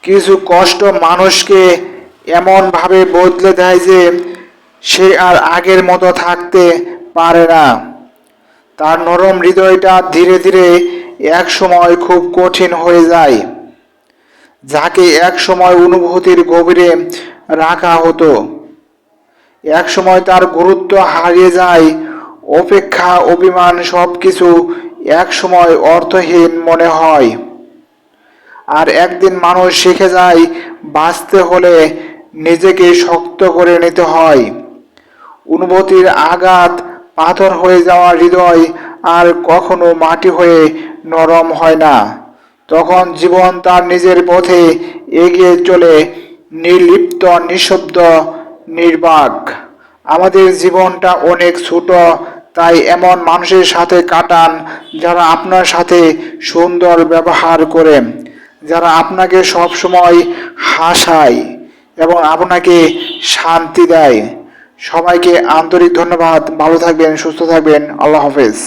কিছু কষ্ট মানুষকে এমনভাবে বদলে দেয় যে সে আর আগের মতো থাকতে পারে না। তার নরম হৃদয়টা ধীরে ধীরে এক সময় খুব কঠিন হয়ে যায়। যাকে এক সময় অনুভূতির গভীরে রাখা হতো, এক সময় তার গুরুত্ব হারিয়ে যায়। অপেক্ষা, অভিমান সবকিছু এক সময় অর্থহীন মনে হয়। আর একদিন মানুষ শিখে যায়, বাঁচতে হলে নিজেকে শক্ত করে নিতে হয়। অনুভূতির আঘাত পাথর হয়ে যাওয়া হৃদয় আর কখনো মাটি হয়ে নরম হয় না। তখন জীবন তার নিজের পথে এগিয়ে চলে, নির্লিপ্ত, নিঃশব্দ, নির্বাক। আমাদের জীবনটা অনেক ছোট, তাই এমন মানুষের সাথে কাটান যারা আপনার সাথে সুন্দর ব্যবহার করে, যারা আপনাকে সবসময় হাসায় এবং আপনাকে শান্তি দেয়। সবাইকে আন্তরিক ধন্যবাদ। ভালো থাকবেন, সুস্থ থাকবেন। আল্লাহ হাফেজ।